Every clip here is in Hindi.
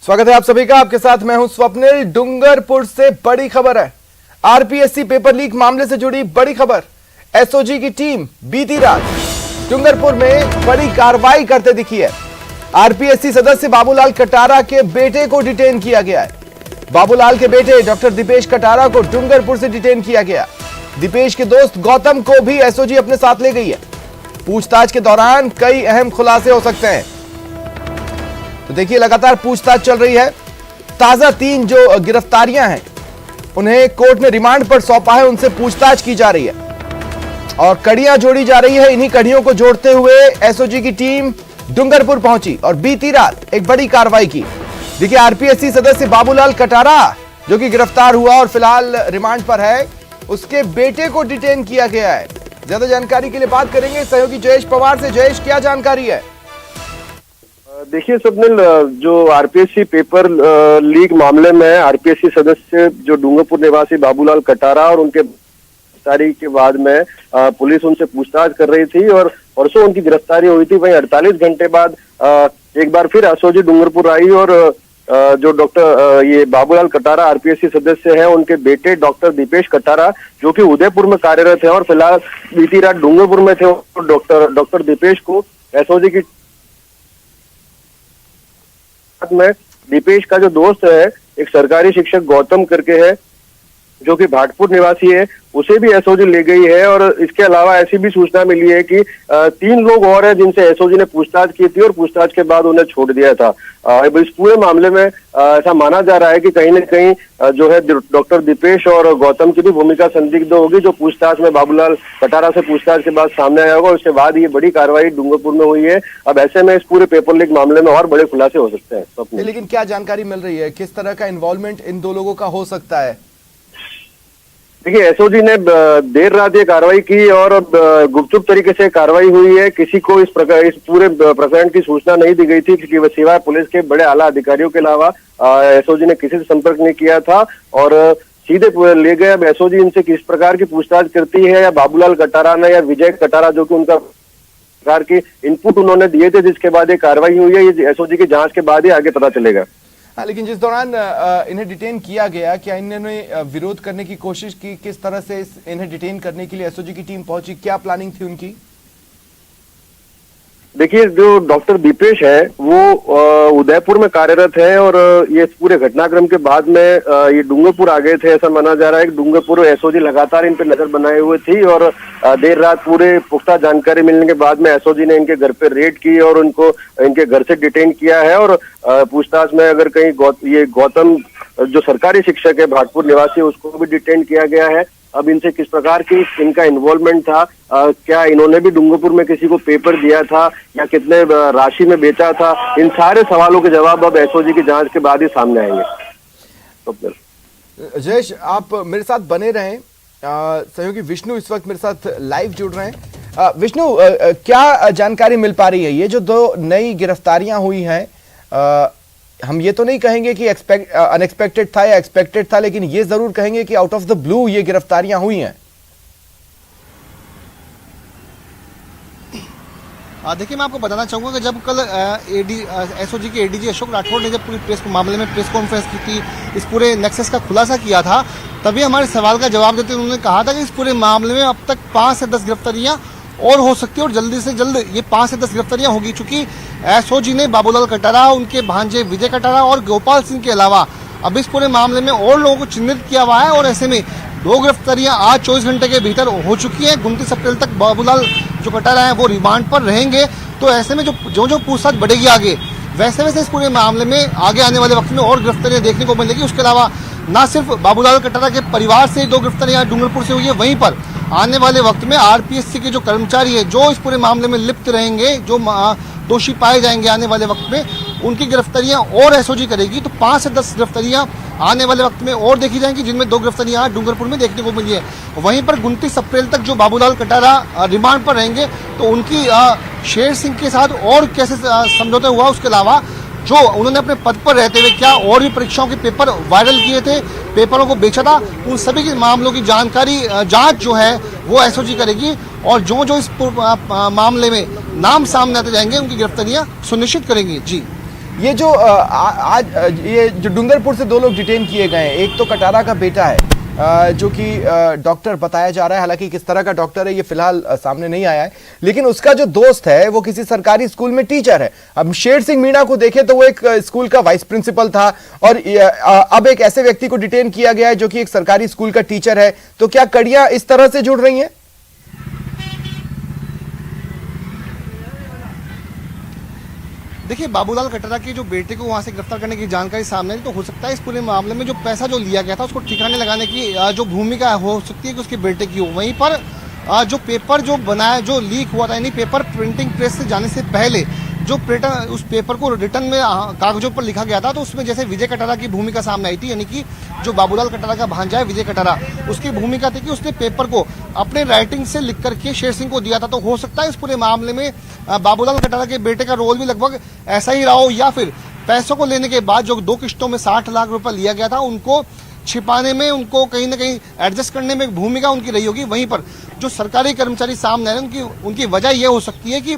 स्वागत है आप सभी का। आपके साथ मैं हूं स्वप्निल। डूंगरपुर से बड़ी खबर है। आरपीएससी पेपर लीक मामले से जुड़ी बड़ी खबर। एसओजी की टीम बीती रात डूंगरपुर में बड़ी कार्रवाई करते दिखी है। आरपीएससी सदस्य बाबूलाल कटारा के बेटे को डिटेन किया गया है। बाबूलाल के बेटे डॉक्टर दीपेश कटारा को डूंगरपुर से डिटेन किया गया। दीपेश के दोस्त गौतम को भी एसओजी अपने साथ ले गई है। पूछताछ के दौरान कई अहम खुलासे हो सकते हैं। तो देखिए, लगातार पूछताछ चल रही है। ताजा 3 जो गिरफ्तारियां हैं उन्हें कोर्ट ने रिमांड पर सौंपा है, उनसे पूछताछ की जा रही है और कड़ियां जोड़ी जा रही है। इन्हीं कड़ियों को जोड़ते हुए एसओजी की टीम डूंगरपुर पहुंची और बीती रात एक बड़ी कार्रवाई की। देखिए, आरपीएससी सदस्य बाबूलाल कटारा जो कि गिरफ्तार हुआ और फिलहाल रिमांड पर है, उसके बेटे को डिटेन किया गया है। ज्यादा जानकारी के लिए बात करेंगे सहयोगी जयेश पवार से। जयेश, क्या जानकारी है? देखिए स्वप्निल, जो आरपीएससी पेपर लीक मामले में आरपीएससी सदस्य जो डूंगरपुर निवासी बाबूलाल कटारा और उनके गिरफ्तारी के बाद में पुलिस उनसे पूछताछ कर रही थी और परसों उनकी गिरफ्तारी हुई थी। वहीं 48 घंटे बाद एक बार फिर एसओजी डूंगरपुर आई और जो डॉक्टर ये बाबूलाल कटारा आरपीएससी सदस्य हैं, उनके बेटे डॉक्टर दीपेश कटारा जो कि उदयपुर में कार्यरत है और फिलहाल बीती रात डूंगरपुर में थे, डॉक्टर दीपेश को एसओजी की में दीपेश का जो दोस्त है, एक सरकारी शिक्षक गौतम करके है जो कि भाटपुर निवासी है, उसे भी एसओजी ले गई है। और इसके अलावा ऐसी भी सूचना मिली है कि 3 लोग और हैं जिनसे एसओजी ने पूछताछ की थी और पूछताछ के बाद उन्हें छोड़ दिया था। इस पूरे मामले में ऐसा माना जा रहा है कि कहीं न कहीं जो है डॉक्टर दीपेश और गौतम की भी भूमिका संदिग्ध होगी, जो पूछताछ में बाबूलाल कटारा से पूछताछ के बाद सामने आया होगा। उसके बाद ये बड़ी कार्रवाई डूंगरपुर में हुई है। अब ऐसे में इस पूरे पेपर लीक मामले में और बड़े खुलासे हो सकते हैं। लेकिन क्या जानकारी मिल रही है, किस तरह का इन्वॉल्वमेंट इन 2 लोगों का हो सकता है? देखिए, एसओजी ने देर रात ये कार्रवाई की और गुपचुप तरीके से कार्रवाई हुई है। किसी को इस पूरे प्रकरण की सूचना नहीं दी गई थी क्योंकि सिवाय पुलिस के बड़े आला अधिकारियों के अलावा एसओजी ने किसी से संपर्क नहीं किया था और सीधे ले गए। अब एसओजी इनसे किस प्रकार की पूछताछ करती है, या बाबूलाल कटारा ने या विजय कटारा जो कि उनका प्रकार के इनपुट उन्होंने दिए थे जिसके बाद ये कार्रवाई हुई है, ये एसओजी की जांच के बाद ही आगे पता चलेगा। हाँ, लेकिन जिस दौरान इन्हें डिटेन किया गया, क्या इन्होंने विरोध करने की कोशिश की? किस तरह से इन्हें डिटेन करने के लिए एसओजी की टीम पहुंची? क्या प्लानिंग थी उनकी? देखिए, जो डॉक्टर दीपेश है वो उदयपुर में कार्यरत है और ये पूरे घटनाक्रम के बाद में ये डूंगरपुर आ गए थे। ऐसा माना जा रहा है कि डूंगरपुर एसओजी लगातार इन पे नजर बनाए हुए थी और देर रात पूरे पुख्ता जानकारी मिलने के बाद में एसओजी ने इनके घर पे रेड की और उनको इनके घर से डिटेन किया है। और पूछताछ में अगर कहीं ये गौतम जो सरकारी शिक्षक है भाटपुर निवासी, उसको भी डिटेन किया गया है। अब इनसे किस प्रकार की इनका इन्वॉल्वमेंट था, क्या इन्होंने भी डूंगरपुर में किसी को पेपर दिया था या कितने राशि में बेचा था, इन सारे सवालों के जवाब अब एसओजी की जांच के बाद ही सामने आएंगे। तो जयेश, आप मेरे साथ बने रहें। सहयोगी विष्णु इस वक्त मेरे साथ लाइव जुड़ रहे हैं। विष्णु, क्या जानकारी मिल पा रही है? ये जो 2 नई गिरफ्तारियां हुई हैं, हम ये तो नहीं कहेंगे कि अनएक्सपेक्टेड था या एक्सपेक्टेड था, लेकिन ये जरूर कहेंगे कि आउट ऑफ द ब्लू ये गिरफ्तारियां हुई हैं। देखिए, मैं आपको बताना चाहूंगा कि जब कल एसओजी के एडीजी अशोक राठौड़ ने जब पूरी मामले में प्रेस कॉन्फ्रेंस की थी, इस पूरे नेक्सस का खुलासा किया था, तभी हमारे सवाल का जवाब देते उन्होंने कहा था कि इस पूरे मामले में अब तक 5 से 10 गिरफ्तारियां और हो सकती है और जल्दी से जल्द ये 5 से 10 गिरफ्तारियां होगी। चूंकि एसओजी ने बाबूलाल कटारा, उनके भांजे विजय कटारा और गोपाल सिंह के अलावा अब इस पूरे मामले में और लोगों को चिन्हित किया हुआ है और ऐसे में 2 गिरफ्तारियां आज 24 घंटे के भीतर हो चुकी हैं। 29 अप्रैल तक बाबूलाल जो कटारा है वो रिमांड पर रहेंगे। तो ऐसे में जो पूछताछ बढ़ेगी आगे, वैसे वैसे इस पूरे मामले में आगे आने वाले वक्त में और गिरफ्तारियां देखने को मिलेगी। उसके अलावा न सिर्फ बाबूलाल कटारा के परिवार से 2 गिरफ्तारियां डूंगरपुर से हुई है, वहीं पर आने वाले वक्त में आरपीएससी के जो कर्मचारी है जो इस पूरे मामले में लिप्त रहेंगे, जो दोषी पाए जाएंगे आने वाले वक्त में, उनकी गिरफ्तारियां और एसओजी करेगी। तो 5 से 10 गिरफ्तारियां आने वाले वक्त में और देखी जाएंगी, जिनमें 2 गिरफ्तारियां डूंगरपुर में देखने को मिली है। वहीं पर 29 अप्रैल तक जो बाबूलाल कटारा रिमांड पर रहेंगे, तो उनकी शेर सिंह के साथ और कैसे समझौता हुआ, उसके अलावा जो उन्होंने अपने पद पर रहते हुए क्या और भी परीक्षाओं के पेपर वायरल किए थे, पेपरों को बेचा था, उन सभी के मामलों की जानकारी जांच जो है वो एसओजी करेगी और जो जो इस मामले में नाम सामने आते जाएंगे उनकी गिरफ्तारियां सुनिश्चित करेंगी। जी, ये जो आज ये जो डूंगरपुर से 2 लोग डिटेन किए गए हैं, एक तो कटारा का बेटा है जो कि डॉक्टर बताया जा रहा है, हालांकि किस तरह का डॉक्टर है ये फिलहाल सामने नहीं आया है, लेकिन उसका जो दोस्त है वो किसी सरकारी स्कूल में टीचर है। अब शेर सिंह मीणा को देखें तो वो एक स्कूल का वाइस प्रिंसिपल था और अब एक ऐसे व्यक्ति को डिटेन किया गया है जो कि एक सरकारी स्कूल का टीचर है। तो क्या कड़ियां इस तरह से जुड़ रही हैं? देखिए, बाबूलाल कटारा के जो बेटे को वहां से गिरफ्तार करने की जानकारी सामने आई, तो हो सकता है इस पूरे मामले में जो पैसा जो लिया गया था उसको ठिकाने लगाने की जो भूमिका हो सकती है कि उसके बेटे की हो। वहीं पर जो पेपर जो बनाया, जो लीक हुआ था, यानी पेपर प्रिंटिंग प्रेस से जाने से पहले जो उस पेपर को रिटर्न में कागजों पर लिखा गया था, तो उसमें जैसे विजय कटारा की भूमिका सामने आई थी, यानी कि जो बाबूलाल कटारा का भांजा है विजय कटारा, उसकी भूमिका थी कि उसने पेपर को अपने राइटिंग से लिख करके शेर सिंह को दिया था। तो हो सकता है इस पूरे मामले में बाबूलाल कटारा के बेटे का रोल भी लगभग ऐसा ही रहा हो, या फिर पैसों को लेने के बाद जो 2 किस्तों में 60 लाख रुपए लिया गया था उनको छिपाने में, उनको कहीं ना कहीं एडजस्ट करने में एक भूमिका उनकी रही होगी। वहीं पर जो सरकारी कर्मचारी सामने आए उनकी वजह यह हो सकती है कि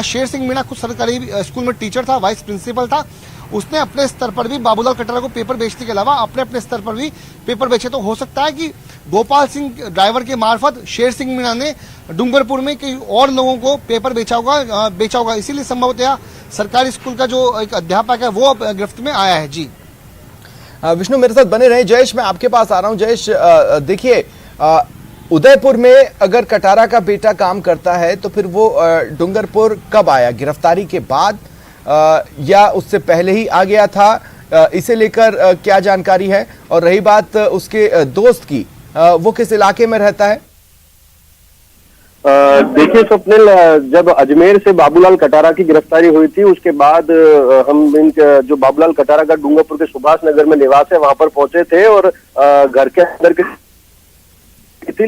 शेर सिंह मीणा खुद सरकारी स्कूल में टीचर था, वाइस प्रिंसिपल था, उसने अपने स्तर पर भी बाबूलाल कटारा को पेपर बेचने के अलावा अपने स्तर पर भी पेपर बेचे। तो हो सकता है कि गोपाल सिंह ड्राइवर के मार्फत शेर सिंह मीणा ने डूंगरपुर में कई और लोगों को पेपर बेचा होगा। इसीलिए संभवतः सरकारी स्कूल का जो एक अध्यापक है वो गिरफ्त में आया है। जी विष्णु मेरे साथ बने रहे। जयेश, मैं आपके पास आ रहा हूं। जयेश, देखिए, उदयपुर में अगर कटारा का बेटा काम करता है तो फिर वो डूंगरपुर कब आया? गिरफ्तारी के बाद या उससे पहले ही आ गया था? इसे लेकर क्या जानकारी है? और रही बात उसके दोस्त की, वो किस इलाके में रहता है? देखिए स्वप्निल, जब अजमेर से बाबूलाल कटारा की गिरफ्तारी हुई थी उसके बाद हम जो बाबूलाल कटारा का डूंगरपुर के सुभाष नगर में निवास है वहां पर पहुंचे थे और घर के अंदर थी,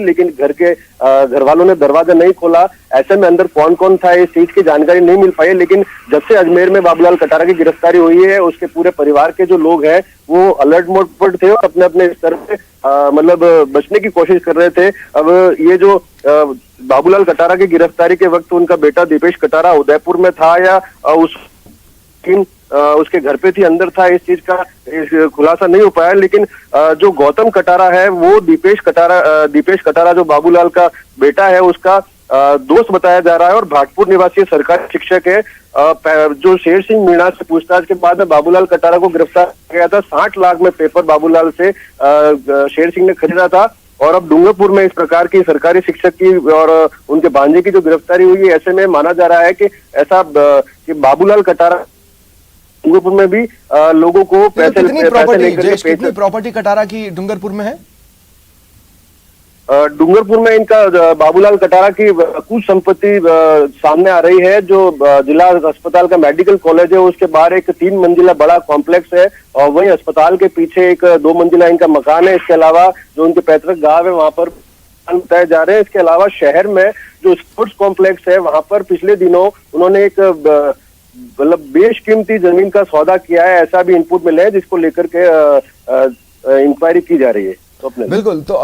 लेकिन घर वालों ने दरवाजा नहीं खोला। ऐसे में अंदर कौन कौन था इस चीज की जानकारी नहीं मिल पाई। लेकिन जब से अजमेर में बाबूलाल कटारा की गिरफ्तारी हुई है उसके पूरे परिवार के जो लोग हैं वो अलर्ट मोड पर थे और अपने अपने स्तर पे मतलब बचने की कोशिश कर रहे थे। अब ये जो बाबूलाल कटारा की गिरफ्तारी के वक्त उनका बेटा दीपेश कटारा उदयपुर में था या उसके घर पे थी, अंदर था, इस चीज का खुलासा नहीं हो पाया। लेकिन जो गौतम कटारा है वो दीपेश कटारा जो बाबूलाल का बेटा है उसका दोस्त बताया जा रहा है और भाटपुर निवासी सरकारी शिक्षक है। जो शेर सिंह मीणा से पूछताछ के बाद में बाबूलाल कटारा को गिरफ्तार किया गया था। 60 लाख में पेपर बाबूलाल से शेर सिंह ने खरीदा था और अब डूंगरपुर में इस प्रकार की सरकारी शिक्षक की और उनके भांजे की जो गिरफ्तारी हुई है, ऐसे में माना जा रहा है कि ऐसा कि बाबूलाल कटारा डूंगरपुर में भी लोगों को पैसे कितनी प्रॉपर्टी कटारा की डूंगरपुर में है? डूंगरपुर में इनका बाबूलाल कटारा की कुछ संपत्ति सामने आ रही है। जो जिला अस्पताल का मेडिकल कॉलेज है उसके बाहर एक 3 मंजिला बड़ा कॉम्प्लेक्स है और वहीं अस्पताल के पीछे एक 2 मंजिला इनका मकान है। इसके अलावा जो उनके पैतृक गांव है वहां पर बताए जा रहे हैं। इसके अलावा शहर में जो स्पोर्ट्स कॉम्प्लेक्स है वहां पर पिछले दिनों उन्होंने एक मतलब बेशकीमती जमीन का सौदा किया है, ऐसा भी इनपुट मिला है जिसको लेकर के इंक्वायरी की जा रही है। बिल्कुल। तो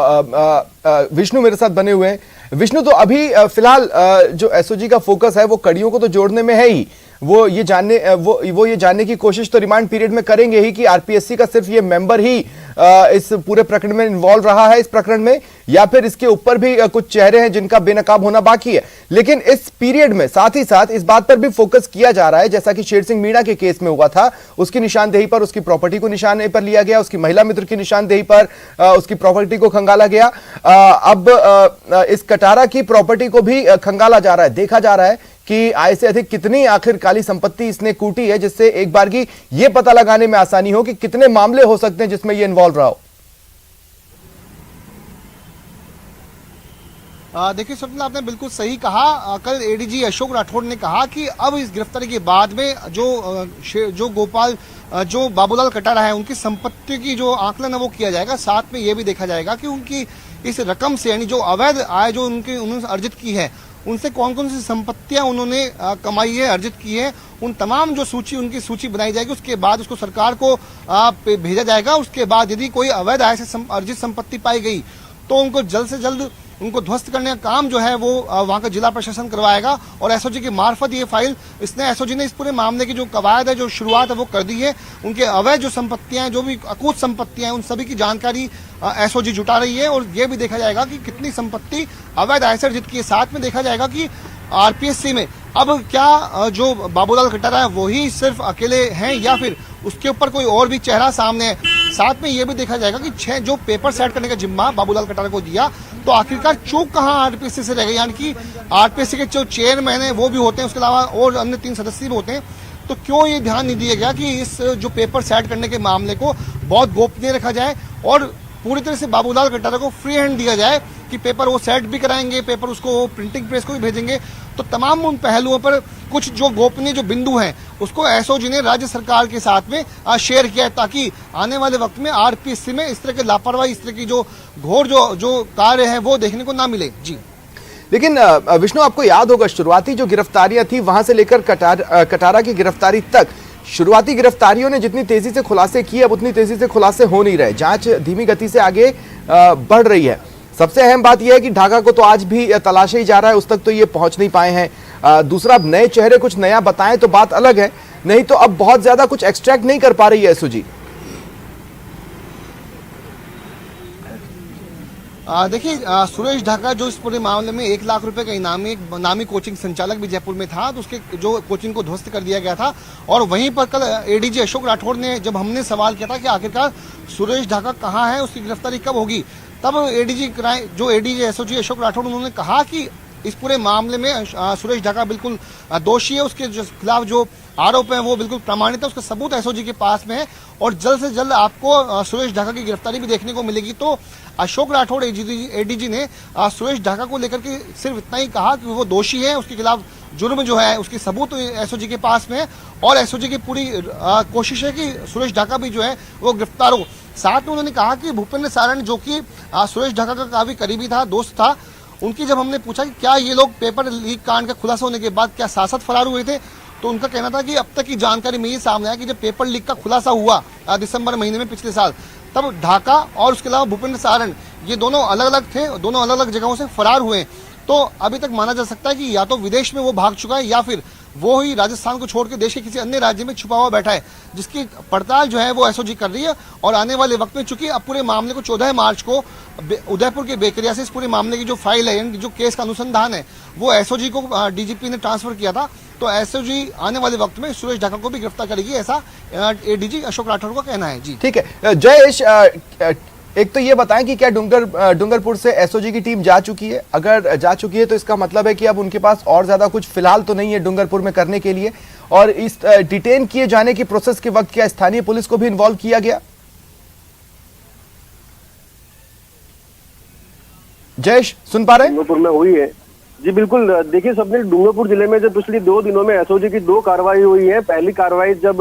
विष्णु मेरे साथ बने हुए हैं। विष्णु, तो अभी फिलहाल जो एसओजी का फोकस है वो कड़ियों को तो जोड़ने में है ही, वो ये जानने की कोशिश तो रिमांड पीरियड में करेंगे ही कि आरपीएससी का सिर्फ ये मेंबर ही इस पूरे प्रकरण में इन्वॉल्व रहा है इस प्रकरण में, या फिर इसके ऊपर भी कुछ चेहरे हैं जिनका बेनकाब होना बाकी है। लेकिन इस पीरियड में साथ ही साथ इस बात पर भी फोकस किया जा रहा है, जैसा कि शेर सिंह मीणा के केस में हुआ था, उसकी निशानदेही पर, उसकी प्रॉपर्टी को निशाने पर लिया गया, उसकी महिला मित्र की निशानदेही पर उसकी प्रॉपर्टी को खंगाला गया। अब इस कटारा की प्रॉपर्टी को भी खंगाला जा रहा है। देखा जा रहा है कि आय से अधिक कितनी आखिर काली संपत्ति इसने कूटी है, जिससे एक बार की यह पता लगाने में आसानी हो कि कितने मामले हो सकते हैं जिसमें यह इन्वॉल्व रहा हो। देखिए स्वप्निल, आपने बिल्कुल सही कहा। कल एडीजी अशोक राठौड़ ने कहा कि अब इस गिरफ्तारी के बाद में जो बाबूलाल कटारा है उनकी संपत्ति की जो आकलन है वो किया जाएगा। साथ में यह भी देखा जाएगा कि उनकी इस रकम से, यानी जो अवैध आय जो उन्होंने अर्जित की है, उनसे कौन कौन सी संपत्तियां उन्होंने कमाई है, अर्जित की है, उन तमाम जो उनकी सूची बनाई जाएगी। उसके बाद उसको सरकार को भेजा जाएगा। उसके बाद यदि कोई अवैध आय से अर्जित संपत्ति पाई गई तो उनको जल्द से जल्द उनको ध्वस्त करने का काम जो है वो वहां का जिला प्रशासन करवाएगा और एसओजी के मार्फत ये फाइल एसओजी ने इस पूरे मामले की जो कवायद है, जो शुरुआत है वो कर दी है। उनके अवैध जो संपत्तियां हैं, जो भी अकूत संपत्तियां हैं, उन सभी की जानकारी एसओजी जुटा रही है और ये भी देखा जाएगा कि कितनी संपत्ति अवैध आय से अर्जित की है। साथ में देखा जाएगा कि आरपीएससी में अब क्या जो बाबूलाल कटारा है वही सिर्फ अकेले हैं या फिर उसके ऊपर कोई और भी चेहरा सामने है। साथ में यह भी देखा जाएगा कि 6 जो पेपर सेट करने का जिम्मा बाबूलाल कटारा को दिया, तो आखिरकार चूक कहां आरपीएससी से रह गई, यानी कि आरपीएससी के जो चेयरमैन है वो भी होते हैं, उसके अलावा और अन्य 3 सदस्य भी होते हैं। तो क्यों ये ध्यान नहीं दिया गया कि इस जो पेपर सेट करने के मामले को बहुत गोपनीय रखा जाए और पूरी तरह से बाबूलाल कटारा को फ्री हैंड दिया जाए कि पेपर वो सेट भी कराएंगे, पेपर उसको प्रिंटिंग प्रेस को भी भेजेंगे। तो तमाम उन पहलुओं पर कुछ जो गोपनीय जो बिंदु हैं उसको एसओजी ने राज्य सरकार के साथ में शेयर किया है, ताकि आने वाले वक्त में आरपीएससी में इस तरह की लापरवाही, इस तरह की जो घोर जो कार्य है वो देखने को ना मिले। जी, लेकिन विष्णु, आपको याद होगा शुरुआती जो गिरफ्तारियां थी वहां से लेकर कटारा की गिरफ्तारी तक, शुरुआती गिरफ्तारियों ने जितनी तेजी से खुलासे किए अब उतनी तेजी से खुलासे हो नहीं रहे। जांच धीमी गति से आगे बढ़ रही है। सबसे अहम बात यह है कि ढाका को तो आज भी तलाशा ही जा रहा है, उस तक तो ये पहुंच नहीं पाए हैं। दूसरा, अब नए चेहरे कुछ नया बताएं तो बात अलग है, नहीं तो अब बहुत ज्यादा कुछ एक्सट्रैक्ट नहीं कर पा रही है एसओजी। देखिए, सुरेश ढाका जो इस पूरे मामले में 1 लाख रुपए का इनामी एक नामी कोचिंग संचालक भी जयपुर में था, तो उसके जो कोचिंग को ध्वस्त कर दिया गया था। और वहीं पर कल एडीजी अशोक राठौड़ ने, जब हमने सवाल किया था कि आखिरकार सुरेश ढाका कहाँ है, उसकी गिरफ्तारी कब होगी, तब एडीजी एसओजी अशोक राठौड़ उन्होंने कहा कि इस पूरे मामले में सुरेश ढाका बिल्कुल दोषी है, उसके खिलाफ जो आरोप है वो बिल्कुल प्रमाणित है, उसका सबूत एसओजी के पास में है और जल्द से जल्द आपको सुरेश ढाका की गिरफ्तारी भी देखने को मिलेगी। तो अशोक राठौड़ एडीजी ने सुरेश ढाका को लेकर के सिर्फ इतना ही कहा कि वो दोषी है, उसके खिलाफ जुर्म जो है उसकी सबूत एसओजी के पास में है और एसओजी की पूरी कोशिश है कि सुरेश ढाका भी जो है वो गिरफ्तार हो। साथ में उन्होंने कहा कि भूपेंद्र सारण, जो कि सुरेश ढाका का काफी करीबी था, दोस्त था, उनकी जब हमने पूछा कि क्या ये लोग पेपर लीक कांड का खुलासा होने के बाद क्या साथ फरार हुए थे, तो उनका कहना था कि अब तक की जानकारी में ये सामने आया कि जब पेपर लीक का खुलासा हुआ दिसंबर महीने में पिछले साल, तब ढाका और उसके अलावा भूपेंद्र सारण ये दोनों अलग अलग थे, दोनों अलग अलग जगहों से फरार हुए। तो अभी तक माना जा सकता है कि या तो विदेश में वो भाग चुका है या फिर वो ही राजस्थान को छोड़ के देश के किसी अन्य राज्य में छुपा हुआ बैठा है, जिसकी पड़ताल जो है वो एसओजी कर रही है। और आने वाले वक्त में, चूंकि अब पूरे मामले को 14 मार्च को उदयपुर के बेकरिया से इस पूरे मामले की जो फाइल है, जो केस का अनुसंधान है, वो एसओजी को डीजीपी ने ट्रांसफर किया था, तो एसओजी आने वाले वक्त में सुरेश ढाका को भी गिरफ्तार करेगी, ऐसा एडीजी अशोक राठौड़ का कहना है। जी, ठीक है। जयेश, एक तो ये बताएं कि क्या डूंगरपुर से एसओजी की टीम जा चुकी है? अगर जा चुकी है तो इसका मतलब है कि अब उनके पास और ज्यादा कुछ फिलहाल तो नहीं है डूंगरपुर में करने के लिए। और इस डिटेन किए जाने की प्रोसेस के वक्त क्या स्थानीय पुलिस को भी इन्वॉल्व किया गया? जयेश, सुन पा रहे हैं? डूंगरपुर में हुई है जी, बिल्कुल। देखिए सबने, डूंगरपुर जिले में जब पिछले 2 दिनों में एसओजी की 2 कार्रवाई हुई है। पहली कार्रवाई जब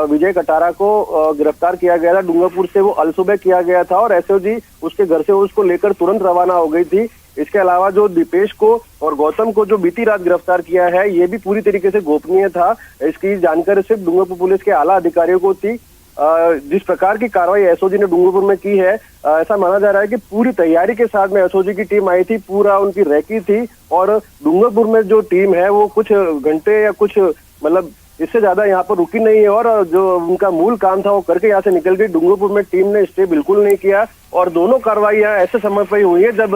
विजय कटारा को गिरफ्तार किया गया था डूंगरपुर से, वो अलसुबह किया गया था और एसओजी उसके घर से उसको लेकर तुरंत रवाना हो गई थी। इसके अलावा जो दीपेश को और गौतम को जो बीती रात गिरफ्तार किया है, ये भी पूरी तरीके से गोपनीय था। इसकी जानकारी सिर्फ डूंगरपुर पुलिस के आला अधिकारियों को थी। जिस प्रकार की कार्रवाई एसओजी ने डूंगरपुर में की है, ऐसा माना जा रहा है कि पूरी तैयारी के साथ में एसओजी की टीम आई थी, पूरा उनकी रैकी थी और डूंगरपुर में जो टीम है वो कुछ घंटे या कुछ मतलब इससे ज्यादा यहाँ पर रुकी नहीं है और जो उनका मूल काम था वो करके यहाँ से निकल गई। डूंगरपुर में टीम ने स्टे बिल्कुल नहीं किया और दोनों कार्रवाइयां ऐसे समय पर ही हुई है जब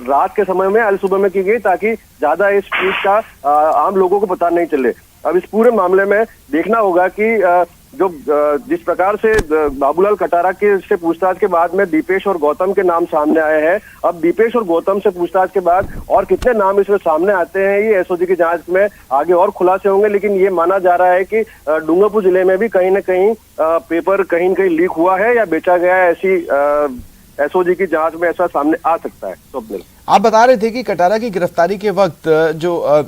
रात के समय में, अल सुबह में की गई, ताकि ज्यादा इस चीज का आम लोगों को पता नहीं चले। अब इस पूरे मामले में देखना होगा कि जो जिस प्रकार से बाबूलाल कटारा के से पूछताछ के बाद में दीपेश और गौतम के नाम सामने आए हैं, अब दीपेश और गौतम से पूछताछ के बाद और कितने नाम इसमें सामने आते हैं, ये एसओजी की जांच में आगे और खुलासे होंगे। लेकिन ये माना जा रहा है कि डूंगरपुर जिले में भी कहीं न कहीं पेपर कहीं न कहीं लीक हुआ है या बेचा गया है, ऐसी एसओजी की जांच में ऐसा सामने आ सकता है। स्वप्निल, आप बता रहे थे कि कटारा की गिरफ्तारी के वक्त जो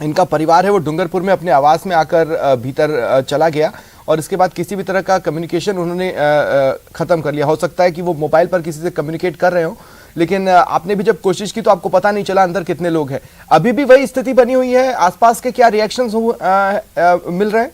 इनका परिवार है वो डूंगरपुर में अपने आवास में आकर भीतर चला गया और इसके बाद किसी भी तरह का कम्युनिकेशन उन्होंने खत्म कर लिया। हो सकता है कि वो मोबाइल पर किसी से कम्युनिकेट कर रहे हो, लेकिन आपने भी जब कोशिश की तो आपको पता नहीं चला अंदर कितने लोग हैं। अभी भी वही स्थिति बनी हुई है? आसपास के क्या रिएक्शंस मिल रहे हैं?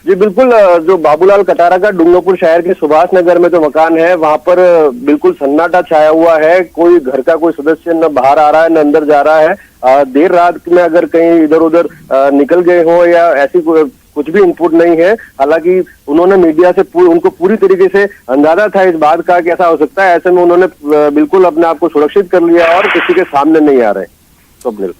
जी बिल्कुल, जो बाबूलाल कटारा का डूंगरपुर शहर के सुभाष नगर में जो मकान है वहां पर बिल्कुल सन्नाटा छाया हुआ है। कोई घर का कोई सदस्य न बाहर आ रहा है न अंदर जा रहा है। देर रात में अगर कहीं इधर उधर निकल गए हो या ऐसी कुछ भी इनपुट नहीं है। हालांकि उन्होंने मीडिया से उनको पूरी तरीके से अंदाजा था इस बात का कि ऐसा हो सकता है। ऐसे में उन्होंने बिल्कुल अपने आप को सुरक्षित कर लिया और किसी के सामने नहीं आ रहे। स्वप्निल।